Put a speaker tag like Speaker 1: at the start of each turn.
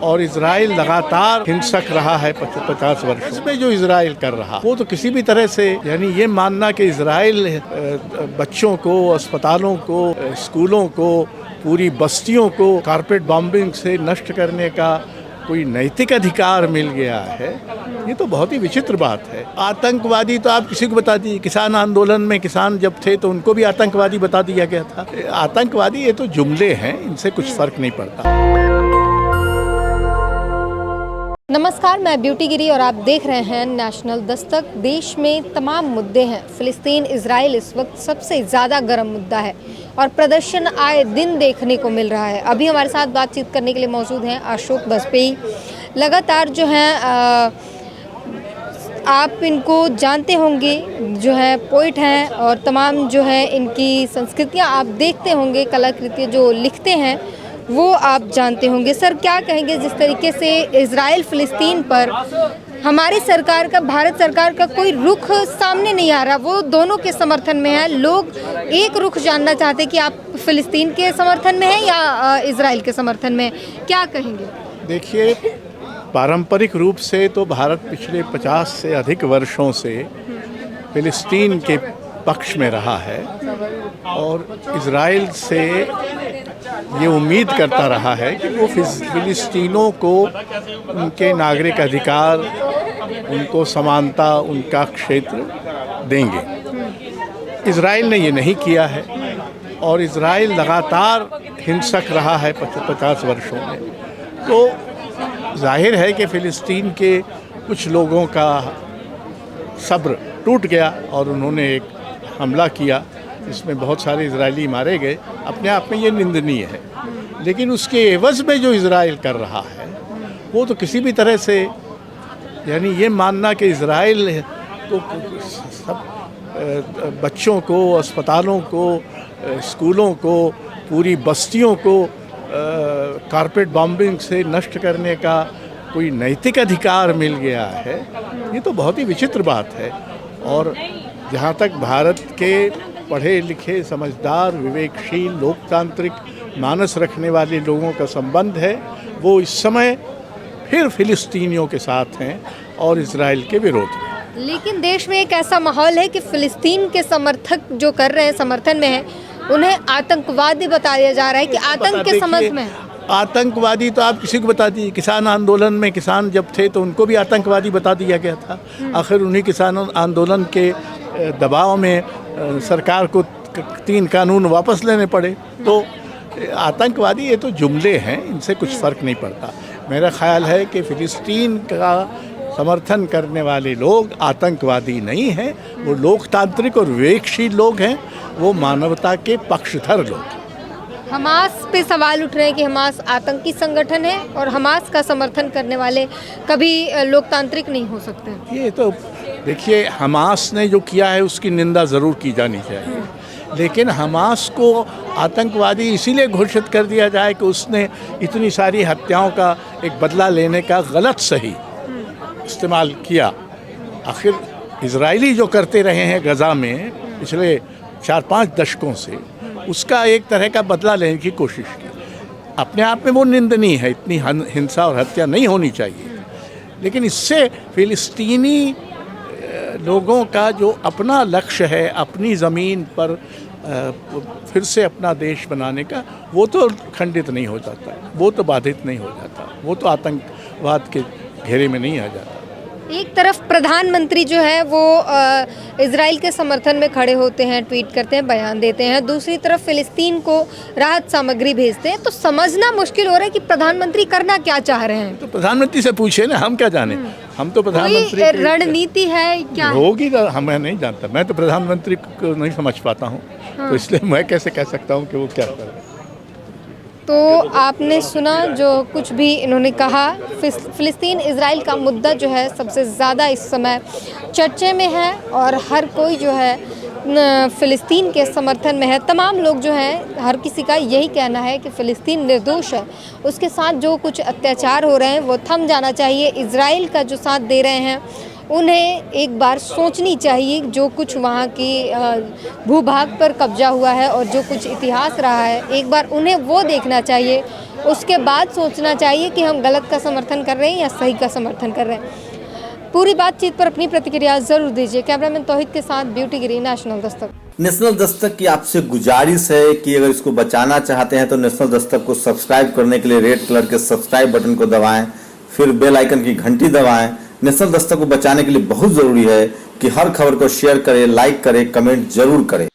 Speaker 1: और इजराइल लगातार हिंसक रहा है 50 वर्षों में। जो इजराइल कर रहा वो तो किसी भी तरह से, यानी ये मानना कि इजराइल बच्चों को, अस्पतालों को, स्कूलों को, पूरी बस्तियों को कारपेट बॉम्बिंग से नष्ट करने का कोई नैतिक अधिकार मिल गया है, ये तो बहुत ही विचित्र बात है। आतंकवादी तो आप किसी को बता दीजिए, किसान आंदोलन में किसान जब थे तो उनको भी आतंकवादी बता दिया गया था। आतंकवादी ये तो जुमले हैं, इनसे कुछ फर्क नहीं पड़ता।
Speaker 2: नमस्कार, मैं ब्यूटी गिरी और आप देख रहे हैं नेशनल दस्तक। देश में तमाम मुद्दे हैं। फ़िलिस्तीन इजराइल इस वक्त सबसे ज़्यादा गर्म मुद्दा है और प्रदर्शन आए दिन देखने को मिल रहा है। अभी हमारे साथ बातचीत करने के लिए मौजूद हैं अशोक बजपेयी। लगातार जो हैं आप इनको जानते होंगे, जो है पोइट हैं और तमाम जो है इनकी संस्कृतियाँ आप देखते होंगे, कलाकृतियाँ जो लिखते हैं वो आप जानते होंगे। सर, क्या कहेंगे जिस तरीके से इजराइल फ़िलिस्तीन पर हमारी सरकार का, भारत सरकार का कोई रुख सामने नहीं आ रहा, वो दोनों के समर्थन में है। लोग एक रुख जानना चाहते हैं कि आप फ़िलिस्तीन के समर्थन में हैं या इजराइल के समर्थन में, क्या कहेंगे?
Speaker 1: देखिए, पारंपरिक रूप से तो भारत पिछले 50 से अधिक वर्षों से फ़िलिस्तीन के पक्ष में रहा है और इजराइल से ये उम्मीद करता रहा है कि वो फ़िलिस्तीनों को उनके नागरिक अधिकार, उनको समानता, उनका क्षेत्र देंगे। इजराइल ने ये नहीं किया है और इजराइल लगातार हिंसक रहा है 50 वर्षों में। तो जाहिर है कि फ़िलिस्तीन के कुछ लोगों का सब्र टूट गया और उन्होंने एक हमला किया जिसमें बहुत सारे इजरायली मारे गए। अपने आप में ये निंदनीय है, लेकिन उसके एवज़ में जो इजराइल कर रहा है वो तो किसी भी तरह से, यानी ये मानना कि इजराइल तो सब बच्चों को, अस्पतालों को, स्कूलों को, पूरी बस्तियों को कारपेट बॉम्बिंग से नष्ट करने का कोई नैतिक अधिकार मिल गया है, ये तो बहुत ही विचित्र बात है। और जहाँ तक भारत के पढ़े लिखे, समझदार, विवेकशील, लोकतांत्रिक मानस रखने वाले लोगों का संबंध है, वो इस समय फिर फ़िलिस्तीनियों के साथ हैं और इजराइल के विरोध में।
Speaker 2: लेकिन देश में एक ऐसा माहौल है कि फ़िलिस्तीन के समर्थक जो कर रहे हैं, समर्थन में हैं, उन्हें आतंकवादी बताया जा रहा है कि आतंक के समझ में।
Speaker 1: आतंकवादी तो आप किसी को बता दीजिए, किसान आंदोलन में किसान जब थे तो उनको भी आतंकवादी बता दिया गया था। आखिर उन्हीं किसान आंदोलन के दबाव में सरकार को 3 कानून वापस लेने पड़े। तो आतंकवादी ये तो जुमले हैं, इनसे कुछ फ़र्क नहीं पड़ता। मेरा ख़्याल है कि फ़िलिस्तीन का समर्थन करने वाले लोग आतंकवादी नहीं हैं, वो लोकतांत्रिक और विवेकशील लोग हैं, वो मानवता के पक्षधर लोग।
Speaker 2: हमास पे सवाल उठ रहे हैं कि हमास आतंकी संगठन है और हमास का समर्थन करने वाले कभी लोकतांत्रिक नहीं हो सकते।
Speaker 1: ये तो देखिए, हमास ने जो किया है उसकी निंदा ज़रूर की जानी चाहिए, लेकिन हमास को आतंकवादी इसीलिए घोषित कर दिया जाए कि उसने इतनी सारी हत्याओं का एक बदला लेने का गलत सही इस्तेमाल किया। आखिर इजरायली जो करते रहे हैं गज़ा में पिछले 4-5 दशकों से, उसका एक तरह का बदला लेने की कोशिश की। अपने आप में वो निंदनीय है, इतनी हिंसा और हत्या नहीं होनी चाहिए, लेकिन इससे फ़िलिस्तीनी लोगों का जो अपना लक्ष्य है, अपनी ज़मीन पर फिर से अपना देश बनाने का, वो तो खंडित नहीं हो जाता, वो तो बाधित नहीं हो जाता, वो तो आतंकवाद के घेरे में नहीं आ जाता।
Speaker 2: एक तरफ प्रधानमंत्री जो है वो इजराइल के समर्थन में खड़े होते हैं, ट्वीट करते हैं, बयान देते हैं, दूसरी तरफ फ़िलिस्तीन को राहत सामग्री भेजते हैं। तो समझना मुश्किल हो रहा है कि प्रधानमंत्री करना क्या चाह रहे हैं।
Speaker 1: तो प्रधानमंत्री से पूछे ना, हम क्या जाने। हम तो प्रधानमंत्री
Speaker 2: कोई रणनीति है क्या
Speaker 1: होगी, मैं नहीं जानता, मैं तो प्रधानमंत्री को नहीं समझ पाता हूँ। तो इसलिए मैं कैसे कह सकता हूँ कि वो क्या कर रहे हैं।
Speaker 2: तो आपने सुना जो कुछ भी इन्होंने कहा। फ़िलिस्तीन इजराइल का मुद्दा जो है सबसे ज़्यादा इस समय चर्चे में है और हर कोई जो है फ़िलिस्तीन के समर्थन में है। तमाम लोग जो हैं, हर किसी का यही कहना है कि फ़िलिस्तीन निर्दोष है, उसके साथ जो कुछ अत्याचार हो रहे हैं वो थम जाना चाहिए। इजराइल का जो साथ दे रहे हैं उन्हें एक बार सोचनी चाहिए, जो कुछ वहाँ की भूभाग पर कब्जा हुआ है और जो कुछ इतिहास रहा है, एक बार उन्हें वो देखना चाहिए। उसके बाद सोचना चाहिए कि हम गलत का समर्थन कर रहे हैं या सही का समर्थन कर रहे हैं। पूरी बातचीत पर अपनी प्रतिक्रिया जरूर दीजिए। कैमरामैन तौहीद के साथ ब्यूटी गिरी, नेशनल दस्तक।
Speaker 3: नेशनल दस्तक की आपसे गुजारिश है कि अगर इसको बचाना चाहते हैं तो नेशनल दस्तक को सब्सक्राइब करने के लिए रेड कलर के सब्सक्राइब बटन को दबाएं, फिर बेल आइकन की घंटी दबाएं। नेशनल दस्तक को बचाने के लिए बहुत जरूरी है कि हर खबर को शेयर करें, लाइक करें, कमेंट जरूर करें।